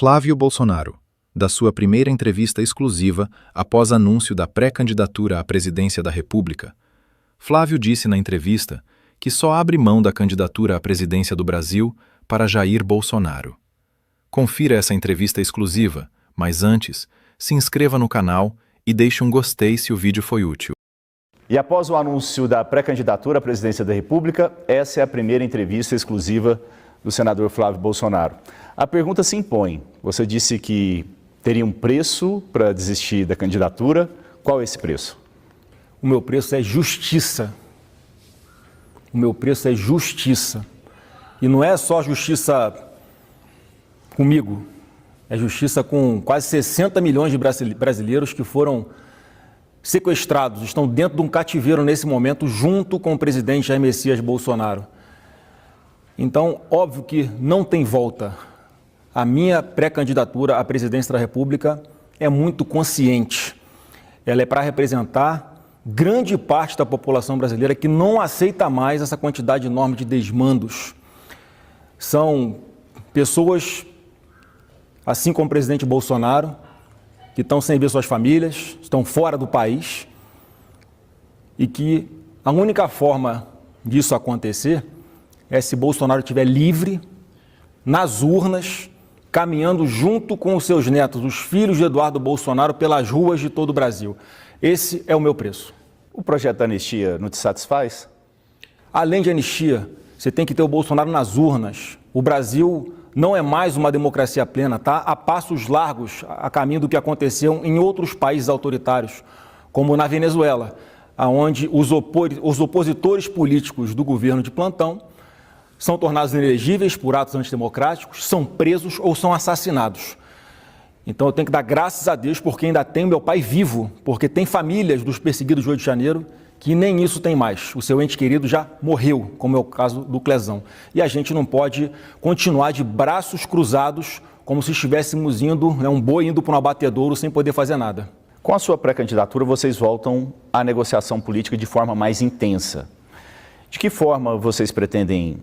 Flávio Bolsonaro, da sua primeira entrevista exclusiva após anúncio da pré-candidatura à presidência da República. Flávio disse na entrevista que só abre mão da candidatura à presidência do Brasil para Jair Bolsonaro. Confira essa entrevista exclusiva, mas antes, se inscreva no canal e deixe um gostei se o vídeo foi útil. E após o anúncio da pré-candidatura à presidência da República, essa é a primeira entrevista exclusiva do senador Flávio Bolsonaro. A pergunta se impõe. Você disse que teria um preço para desistir da candidatura. Qual é esse preço? O meu preço é justiça. O meu preço é justiça. E não é só justiça comigo, é justiça com quase 60 milhões de brasileiros que foram sequestrados, estão dentro de um cativeiro nesse momento, junto com o presidente Jair Messias Bolsonaro. Então, óbvio que não tem volta. A minha pré-candidatura à presidência da República é muito consciente. Ela é para representar grande parte da população brasileira que não aceita mais essa quantidade enorme de desmandos. São pessoas, assim como o presidente Bolsonaro, que estão sem ver suas famílias, estão fora do país e que a única forma disso acontecer é se Bolsonaro estiver livre, nas urnas, caminhando junto com os seus netos, os filhos de Eduardo Bolsonaro, pelas ruas de todo o Brasil. Esse é o meu preço. O projeto da anistia não te satisfaz? Além de anistia, você tem que ter o Bolsonaro nas urnas. O Brasil não é mais uma democracia plena, está a passos largos a caminho do que aconteceu em outros países autoritários, como na Venezuela, onde os opositores políticos do governo de plantão são tornados inelegíveis por atos antidemocráticos, são presos ou são assassinados. Então eu tenho que dar graças a Deus porque ainda tenho meu pai vivo, porque tem famílias dos perseguidos do Rio de Janeiro que nem isso tem mais. O seu ente querido já morreu, como é o caso do Clezão. E a gente não pode continuar de braços cruzados como se estivéssemos indo, um boi indo para um abatedouro sem poder fazer nada. Com a sua pré-candidatura, vocês voltam à negociação política de forma mais intensa. De que forma vocês pretendem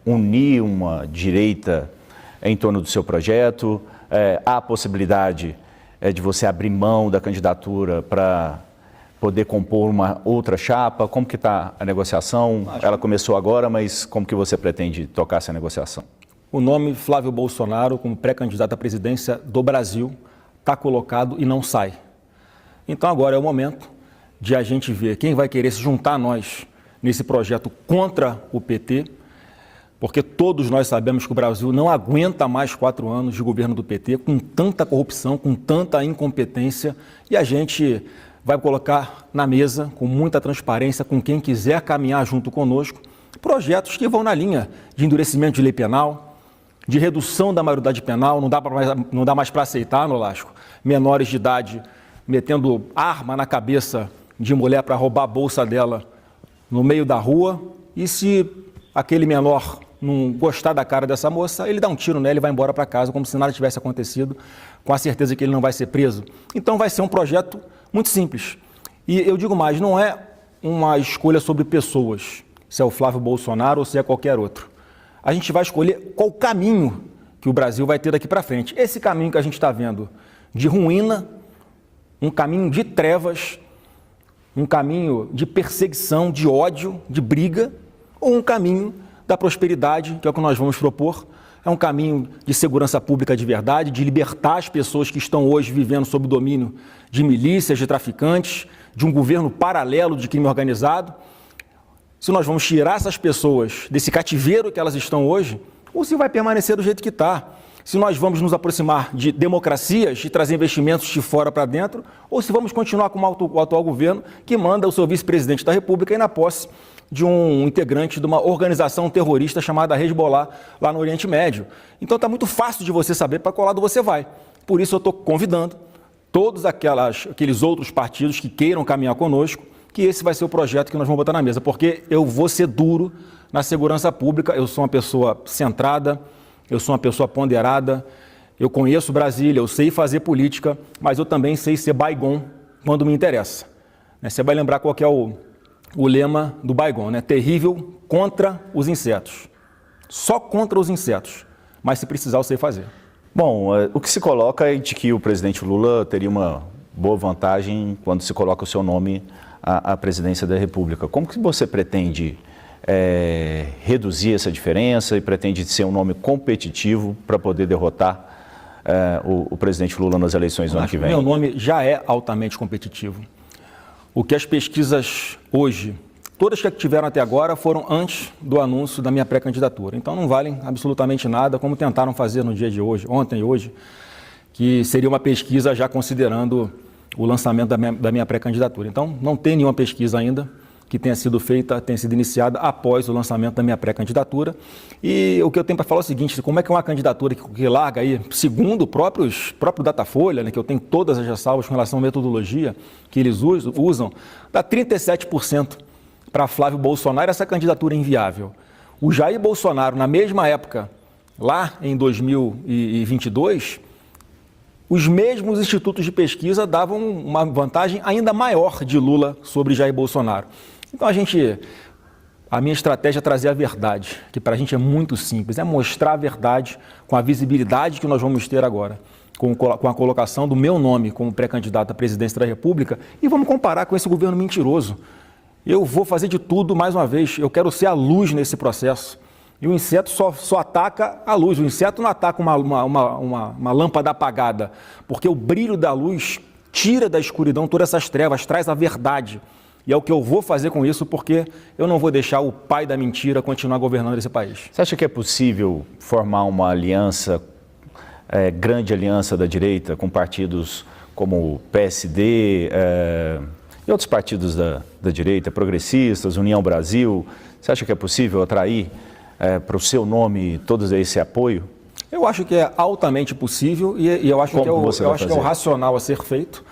unir uma direita em torno do seu projeto? Há a possibilidade de você abrir mão da candidatura para poder compor uma outra chapa? Como que está a negociação? Ela começou agora, mas como que você pretende tocar essa negociação? O nome Flávio Bolsonaro, como pré-candidato à presidência do Brasil, está colocado e não sai. Então agora é o momento de a gente ver quem vai querer se juntar a nós nesse projeto contra o PT, porque todos nós sabemos que o Brasil não aguenta mais 4 anos de governo do PT, com tanta corrupção, com tanta incompetência, e a gente vai colocar na mesa, com muita transparência, com quem quiser caminhar junto conosco, projetos que vão na linha de endurecimento de lei penal, de redução da maioridade penal. Não dá mais para aceitar, Nolasco, menores de idade metendo arma na cabeça de mulher para roubar a bolsa dela no meio da rua, e se aquele menor não gostar da cara dessa moça, ele dá um tiro nela e vai embora para casa, como se nada tivesse acontecido, com a certeza que ele não vai ser preso. Então vai ser um projeto muito simples. E eu digo mais, não é uma escolha sobre pessoas, se é o Flávio Bolsonaro ou se é qualquer outro. A gente vai escolher qual caminho que o Brasil vai ter daqui para frente. Esse caminho que a gente está vendo de ruína, um caminho de trevas, um caminho de perseguição, de ódio, de briga, ou um caminho da prosperidade, que é o que nós vamos propor. É um caminho de segurança pública de verdade, de libertar as pessoas que estão hoje vivendo sob o domínio de milícias, de traficantes, de um governo paralelo de crime organizado. Se nós vamos tirar essas pessoas desse cativeiro que elas estão hoje, ou se vai permanecer do jeito que está. Se nós vamos nos aproximar de democracias e trazer investimentos de fora para dentro, ou se vamos continuar com o atual governo que manda o seu vice-presidente da República ir na posse de um integrante de uma organização terrorista chamada Hezbollah lá no Oriente Médio. Então está muito fácil de você saber para qual lado você vai. Por isso eu estou convidando todos aqueles outros partidos que queiram caminhar conosco, que esse vai ser o projeto que nós vamos botar na mesa, porque eu vou ser duro na segurança pública. Eu sou uma pessoa centrada, eu sou uma pessoa ponderada, eu conheço Brasília, eu sei fazer política, mas eu também sei ser Baygon quando me interessa. Você vai lembrar qual que é o lema do Baygon, né? Terrível contra os insetos. Só contra os insetos, mas se precisar eu sei fazer. Bom, o que se coloca é de que o presidente Lula teria uma boa vantagem quando se coloca o seu nome à presidência da República. Como que você pretende reduzir essa diferença e pretende ser um nome competitivo para poder derrotar o presidente Lula nas eleições do ano que vem? Meu nome já é altamente competitivo. O que as pesquisas hoje, todas que tiveram até agora, foram antes do anúncio da minha pré-candidatura. Então não valem absolutamente nada, como tentaram fazer no dia de hoje, ontem e hoje, que seria uma pesquisa já considerando o lançamento da minha pré-candidatura. Então não tem nenhuma pesquisa ainda que tenha sido feita, tenha sido iniciada após o lançamento da minha pré-candidatura. E o que eu tenho para falar é o seguinte: como é que é uma candidatura que larga aí, segundo o próprio Datafolha, né, que eu tenho todas as ressalvas com relação à metodologia que eles usam, dá 37% para Flávio Bolsonaro, essa candidatura é inviável. O Jair Bolsonaro, na mesma época, lá em 2022, os mesmos institutos de pesquisa davam uma vantagem ainda maior de Lula sobre Jair Bolsonaro. Então a minha estratégia é trazer a verdade, que para a gente é muito simples, é mostrar a verdade com a visibilidade que nós vamos ter agora, com a colocação do meu nome como pré-candidato à presidência da República, e vamos comparar com esse governo mentiroso. Eu vou fazer de tudo, mais uma vez, eu quero ser a luz nesse processo. E o inseto só ataca a luz, o inseto não ataca uma lâmpada apagada, porque o brilho da luz tira da escuridão todas essas trevas, traz a verdade. E é o que eu vou fazer com isso, porque eu não vou deixar o pai da mentira continuar governando esse país. Você acha que é possível formar uma aliança, grande aliança da direita, com partidos como o PSD e outros partidos da direita, progressistas, União Brasil? Você acha que é possível atrair para o seu nome todo esse apoio? Eu acho que é altamente possível e eu acho que é o racional a ser feito.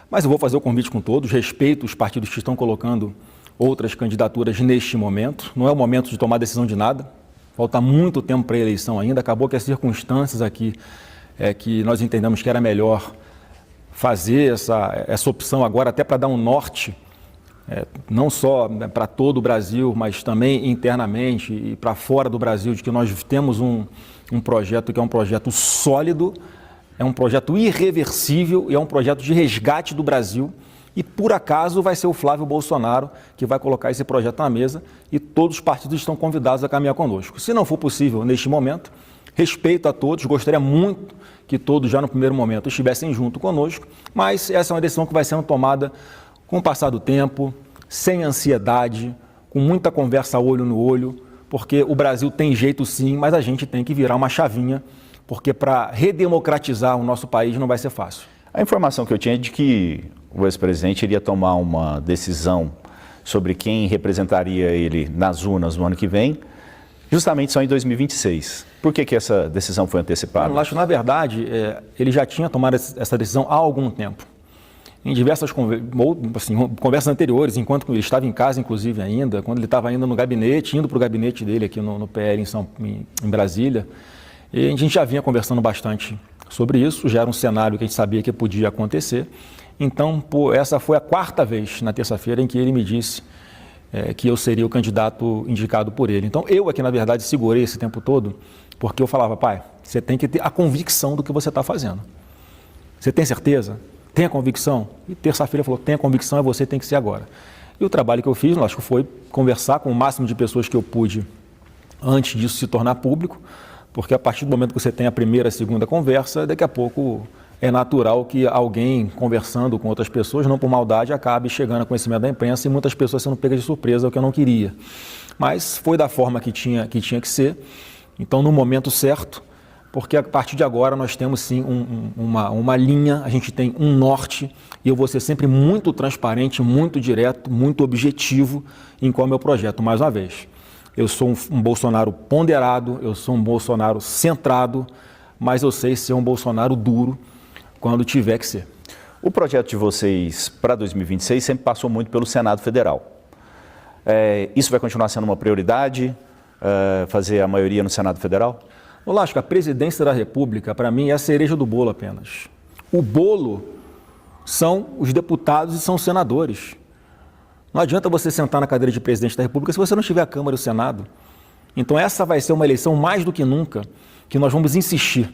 Mas eu vou fazer o convite com todos, respeito os partidos que estão colocando outras candidaturas neste momento. Não é o momento de tomar decisão de nada, falta muito tempo para a eleição ainda. Acabou que as circunstâncias aqui que nós entendemos que era melhor fazer essa opção agora, até para dar um norte, não só para todo o Brasil, mas também internamente e para fora do Brasil, de que nós temos um projeto que é um projeto sólido, é um projeto irreversível e é um projeto de resgate do Brasil. E, por acaso, vai ser o Flávio Bolsonaro que vai colocar esse projeto na mesa e todos os partidos estão convidados a caminhar conosco. Se não for possível neste momento, respeito a todos, gostaria muito que todos já no primeiro momento estivessem junto conosco, mas essa é uma decisão que vai sendo tomada com o passar do tempo, sem ansiedade, com muita conversa olho no olho, porque o Brasil tem jeito sim, mas a gente tem que virar uma chavinha, porque para redemocratizar o nosso país não vai ser fácil. A informação que eu tinha é de que o ex-presidente iria tomar uma decisão sobre quem representaria ele nas urnas no ano que vem, justamente só em 2026. Por que essa decisão foi antecipada? Eu acho que, na verdade, ele já tinha tomado essa decisão há algum tempo. Em diversas conversas anteriores, enquanto ele estava em casa, inclusive ainda, quando ele estava ainda no gabinete, indo para o gabinete dele aqui no PL em Brasília, e a gente já vinha conversando bastante sobre isso, já era um cenário que a gente sabia que podia acontecer. Então, essa foi a quarta vez, na terça-feira, em que ele me disse que eu seria o candidato indicado por ele. Então, eu aqui, na verdade, segurei esse tempo todo, porque eu falava: pai, você tem que ter a convicção do que você está fazendo. Você tem certeza? Tem a convicção? E terça-feira ele falou: tem a convicção, é você, tem que ser agora. E o trabalho que eu fiz, acho que foi conversar com o máximo de pessoas que eu pude antes disso se tornar público, porque a partir do momento que você tem a primeira, a segunda conversa, daqui a pouco é natural que alguém conversando com outras pessoas, não por maldade, acabe chegando a conhecimento da imprensa e muitas pessoas sendo pegas de surpresa, o que eu não queria. Mas foi da forma que tinha que ser, então no momento certo, porque a partir de agora nós temos sim uma linha, a gente tem um norte, e eu vou ser sempre muito transparente, muito direto, muito objetivo em qual é o meu projeto, mais uma vez. Eu sou um Bolsonaro ponderado, eu sou um Bolsonaro centrado, mas eu sei ser um Bolsonaro duro quando tiver que ser. O projeto de vocês para 2026 sempre passou muito pelo Senado Federal. Isso vai continuar sendo uma prioridade, fazer a maioria no Senado Federal? Olá, acho que a presidência da República, para mim, é a cereja do bolo apenas. O bolo são os deputados e são os senadores. Não adianta você sentar na cadeira de presidente da República se você não tiver a Câmara e o Senado. Então essa vai ser uma eleição mais do que nunca, que nós vamos insistir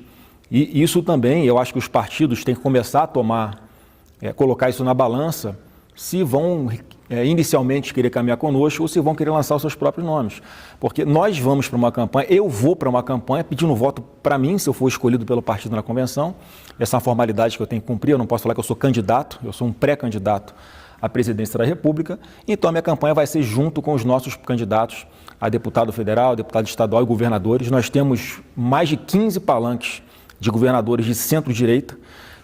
E isso também, eu acho que os partidos têm que começar a colocar isso na balança, se vão inicialmente querer caminhar conosco ou se vão querer lançar os seus próprios nomes. Porque nós vamos para uma campanha, eu vou para uma campanha pedindo voto para mim, se eu for escolhido pelo partido na convenção. Essa é uma formalidade que eu tenho que cumprir, eu não posso falar que eu sou candidato, eu sou um pré-candidato à presidência da República. Então a minha campanha vai ser junto com os nossos candidatos a deputado federal, deputado estadual e governadores. Nós temos mais de 15 palanques de governadores de centro-direita,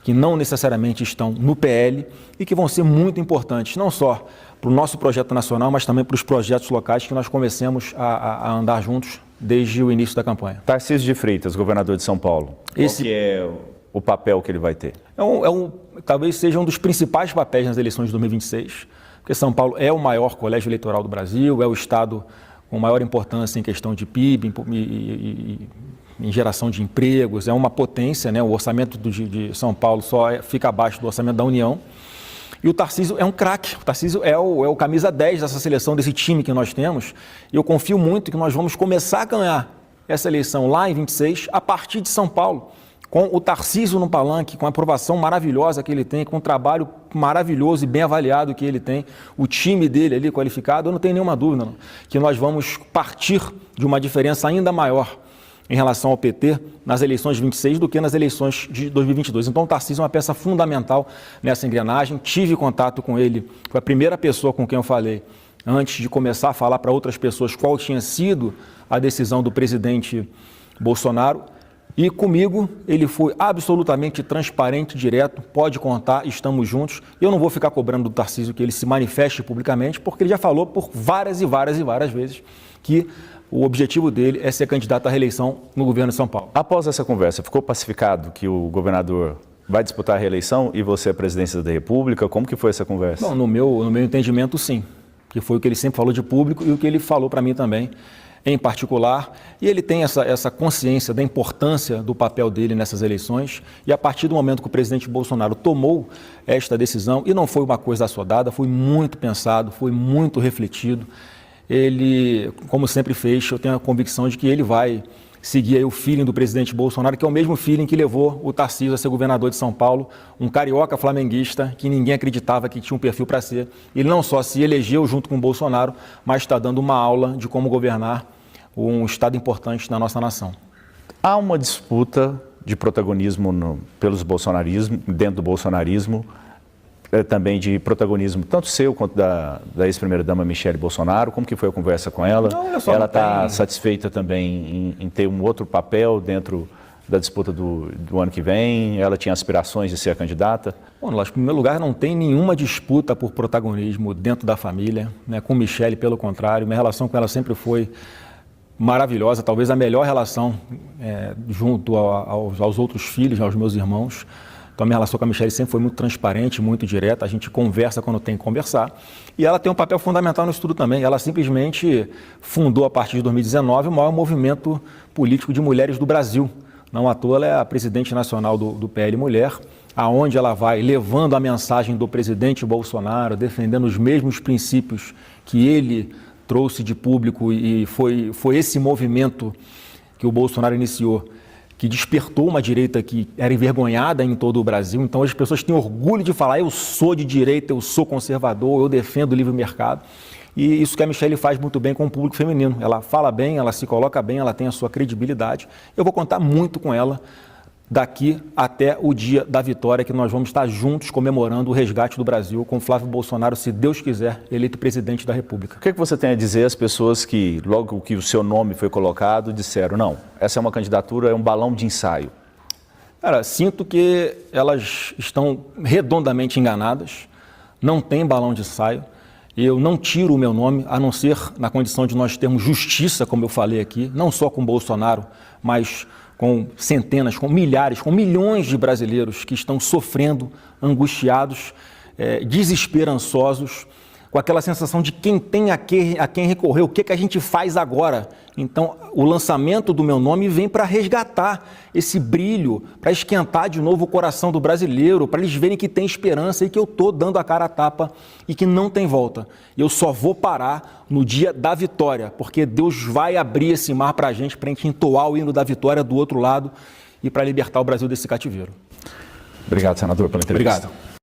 que não necessariamente estão no PL e que vão ser muito importantes, não só para o nosso projeto nacional, mas também para os projetos locais que nós comecemos a andar juntos desde o início da campanha. Tarcísio de Freitas, governador de São Paulo, qual que é o papel que ele vai ter? Talvez seja um dos principais papéis nas eleições de 2026, porque São Paulo é o maior colégio eleitoral do Brasil, é o estado com maior importância em questão de PIB em geração de empregos, é uma potência, né? O orçamento de São Paulo só fica abaixo do orçamento da União. E o Tarcísio é um craque, o Tarcísio é o camisa 10 dessa seleção, desse time que nós temos. E eu confio muito que nós vamos começar a ganhar essa eleição lá em 26, a partir de São Paulo, com o Tarcísio no palanque, com a aprovação maravilhosa que ele tem, com o trabalho maravilhoso e bem avaliado que ele tem, o time dele ali qualificado, eu não tenho nenhuma dúvida que nós vamos partir de uma diferença ainda maior em relação ao PT nas eleições de 26 do que nas eleições de 2022. Então o Tarcísio é uma peça fundamental nessa engrenagem. Tive contato com ele, foi a primeira pessoa com quem eu falei antes de começar a falar para outras pessoas qual tinha sido a decisão do presidente Bolsonaro. E comigo ele foi absolutamente transparente, direto, pode contar, estamos juntos. Eu não vou ficar cobrando do Tarcísio que ele se manifeste publicamente, porque ele já falou por várias vezes que o objetivo dele é ser candidato à reeleição no governo de São Paulo. Após essa conversa, ficou pacificado que o governador vai disputar a reeleição e você a presidência da República? Como que foi essa conversa? Bom, no meu entendimento, sim. Que foi o que ele sempre falou de público e o que ele falou para mim também, em particular. E ele tem essa consciência da importância do papel dele nessas eleições. E a partir do momento que o presidente Bolsonaro tomou esta decisão, e não foi uma coisa assodada, foi muito pensado, foi muito refletido. Ele, como sempre fez, eu tenho a convicção de que ele vai seguir aí o feeling do presidente Bolsonaro, que é o mesmo feeling que levou o Tarcísio a ser governador de São Paulo, um carioca flamenguista que ninguém acreditava que tinha um perfil para ser. Ele não só se elegeu junto com o Bolsonaro, mas está dando uma aula de como governar um estado importante na nossa nação. Há uma disputa de protagonismo pelos bolsonarismo, dentro do bolsonarismo, também de protagonismo, tanto seu quanto da ex-primeira-dama Michele Bolsonaro. Como que foi a conversa com ela? Ela está satisfeita também em ter um outro papel dentro da disputa do ano que vem? Ela tinha aspirações de ser a candidata? Bom, em primeiro lugar, não tem nenhuma disputa por protagonismo dentro da família, né? Com Michele, pelo contrário, minha relação com ela sempre foi maravilhosa, talvez a melhor relação junto aos outros filhos, aos meus irmãos. Então, a minha relação com a Michele sempre foi muito transparente, muito direta, a gente conversa quando tem que conversar. E ela tem um papel fundamental no estudo também. Ela simplesmente fundou, a partir de 2019, o maior movimento político de mulheres do Brasil. Não à toa, ela é a presidente nacional do PL Mulher, aonde ela vai levando a mensagem do presidente Bolsonaro, defendendo os mesmos princípios que ele trouxe de público, e foi esse movimento que o Bolsonaro iniciou, que despertou uma direita que era envergonhada em todo o Brasil. Então, as pessoas têm orgulho de falar: eu sou de direita, eu sou conservador, eu defendo o livre mercado. E isso que a Michele faz muito bem com o público feminino. Ela fala bem, ela se coloca bem, ela tem a sua credibilidade. Eu vou contar muito com ela daqui até o dia da vitória, que nós vamos estar juntos comemorando o resgate do Brasil com Flávio Bolsonaro, se Deus quiser, eleito presidente da República. O que você tem a dizer às pessoas que, logo que o seu nome foi colocado, disseram: não, essa é uma candidatura, é um balão de ensaio? Cara, sinto que elas estão redondamente enganadas, não tem balão de ensaio. Eu não tiro o meu nome, a não ser na condição de nós termos justiça, como eu falei aqui, não só com Bolsonaro, mas com centenas, com milhares, com milhões de brasileiros que estão sofrendo, angustiados, desesperançosos, com aquela sensação de quem tem a quem recorrer, o que a gente faz agora. Então, o lançamento do meu nome vem para resgatar esse brilho, para esquentar de novo o coração do brasileiro, para eles verem que tem esperança e que eu estou dando a cara a tapa e que não tem volta. Eu só vou parar no dia da vitória, porque Deus vai abrir esse mar para a gente entoar o hino da vitória do outro lado e para libertar o Brasil desse cativeiro. Obrigado, senador, pela entrevista. Obrigado.